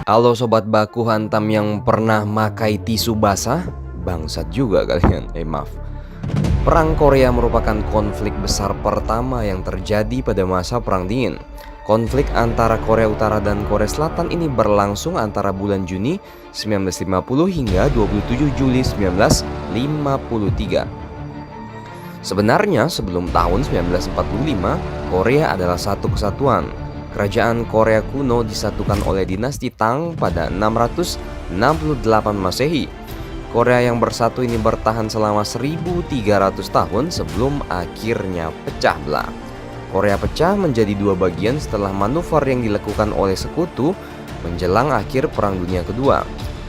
Halo sobat baku hantam yang pernah makai tisu basah? Bangsat juga kalian, maaf. Perang Korea merupakan konflik besar pertama yang terjadi pada masa Perang Dingin. Konflik antara Korea Utara dan Korea Selatan ini berlangsung antara bulan Juni 1950 hingga 27 Juli 1953. Sebenarnya sebelum tahun 1945, Korea adalah satu kesatuan. Kerajaan Korea kuno disatukan oleh dinasti Tang pada 668 Masehi. Korea yang bersatu ini bertahan selama 1300 tahun sebelum akhirnya pecah belah. Korea pecah menjadi dua bagian setelah manuver yang dilakukan oleh sekutu menjelang akhir Perang Dunia Kedua.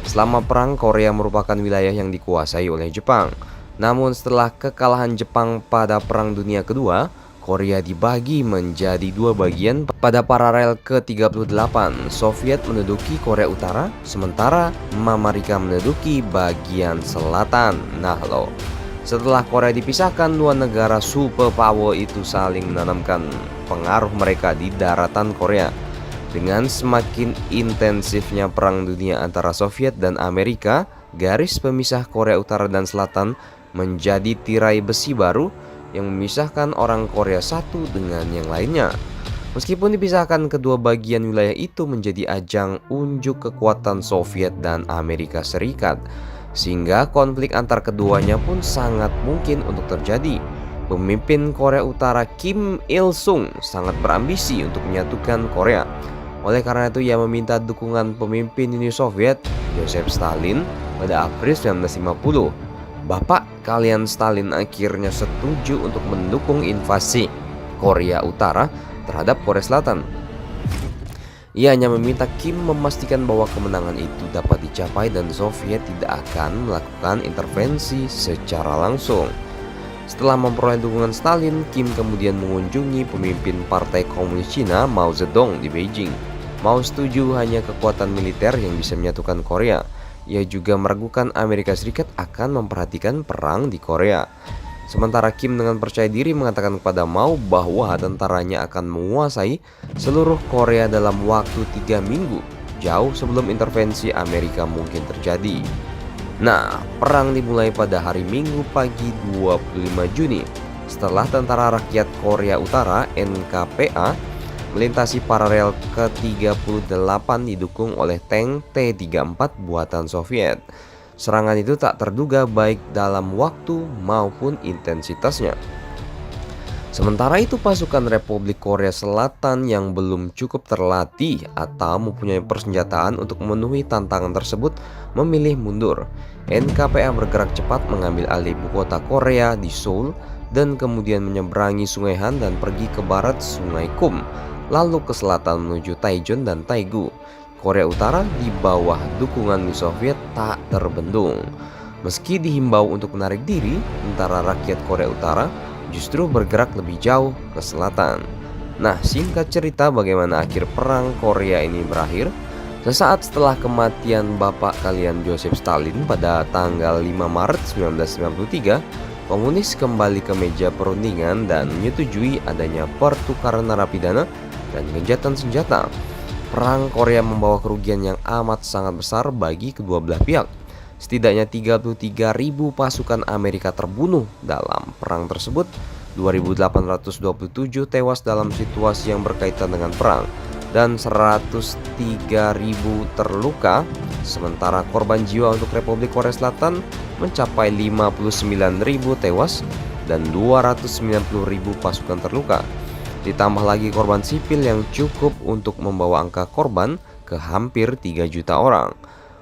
Selama perang, Korea merupakan wilayah yang dikuasai oleh Jepang. Namun setelah kekalahan Jepang pada Perang Dunia Kedua, Korea dibagi menjadi dua bagian. Pada paralel ke-38, Soviet menduduki Korea Utara, sementara Amerika menduduki bagian selatan. Nah loh, setelah Korea dipisahkan, dua negara superpower itu saling menanamkan pengaruh mereka di daratan Korea. Dengan semakin intensifnya perang dunia antara Soviet dan Amerika, garis pemisah Korea Utara dan Selatan menjadi tirai besi baru yang memisahkan orang Korea satu dengan yang lainnya. Meskipun dipisahkan, kedua bagian wilayah itu menjadi ajang unjuk kekuatan Soviet dan Amerika Serikat, sehingga konflik antar keduanya pun sangat mungkin untuk terjadi. Pemimpin Korea Utara Kim Il-sung sangat berambisi untuk menyatukan Korea. Oleh karena itu ia meminta dukungan pemimpin Uni Soviet Joseph Stalin pada April 1950. Bapak kalian Stalin akhirnya setuju untuk mendukung invasi Korea Utara terhadap Korea Selatan. Ia hanya meminta Kim memastikan bahwa kemenangan itu dapat dicapai dan Soviet tidak akan melakukan intervensi secara langsung. Setelah memperoleh dukungan Stalin, Kim kemudian mengunjungi pemimpin Partai Komunis Cina Mao Zedong di Beijing. Mao setuju hanya kekuatan militer yang bisa menyatukan Korea. Ia juga meragukan Amerika Serikat akan memperhatikan perang di Korea. Sementara Kim dengan percaya diri mengatakan kepada Mao bahwa tentaranya akan menguasai seluruh Korea dalam waktu 3 minggu, jauh sebelum intervensi Amerika mungkin terjadi. Nah, perang dimulai pada hari Minggu pagi 25 Juni setelah Tentara Rakyat Korea Utara (NKPA) melintasi paralel ke-38 didukung oleh tank T-34 buatan Soviet. Serangan itu tak terduga baik dalam waktu maupun intensitasnya. Sementara itu pasukan Republik Korea Selatan yang belum cukup terlatih atau mempunyai persenjataan untuk memenuhi tantangan tersebut memilih mundur. NKPA bergerak cepat mengambil alih ibu kota Korea di Seoul dan kemudian menyeberangi Sungai Han dan pergi ke barat Sungai Kum, lalu ke selatan menuju Taichung dan Taegu. Korea Utara di bawah dukungan Uni Soviet tak terbendung. Meski dihimbau untuk menarik diri, tentara rakyat Korea Utara justru bergerak lebih jauh ke selatan. Nah, singkat cerita bagaimana akhir perang Korea ini berakhir. Sesaat setelah kematian bapak kalian Joseph Stalin pada tanggal 5 Maret 1993, komunis kembali ke meja perundingan dan menyetujui adanya pertukaran narapidana dan gencatan senjata. Perang Korea membawa kerugian yang amat sangat besar bagi kedua belah pihak. Setidaknya 33.000 pasukan Amerika terbunuh dalam perang tersebut. 2.827 tewas dalam situasi yang berkaitan dengan perang dan 103.000 terluka. Sementara korban jiwa untuk Republik Korea Selatan mencapai 59.000 tewas dan 290.000 pasukan terluka. Ditambah lagi korban sipil yang cukup untuk membawa angka korban ke hampir 3 juta orang.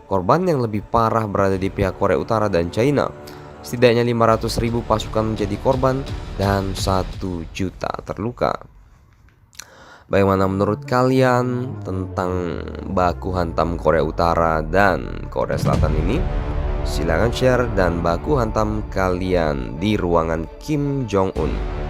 Korban yang lebih parah berada di pihak Korea Utara dan China. Setidaknya 500.000 pasukan menjadi korban dan 1 juta terluka. Bagaimana menurut kalian tentang baku hantam Korea Utara dan Korea Selatan ini? Silahkan share dan baku hantam kalian di ruangan Kim Jong Un.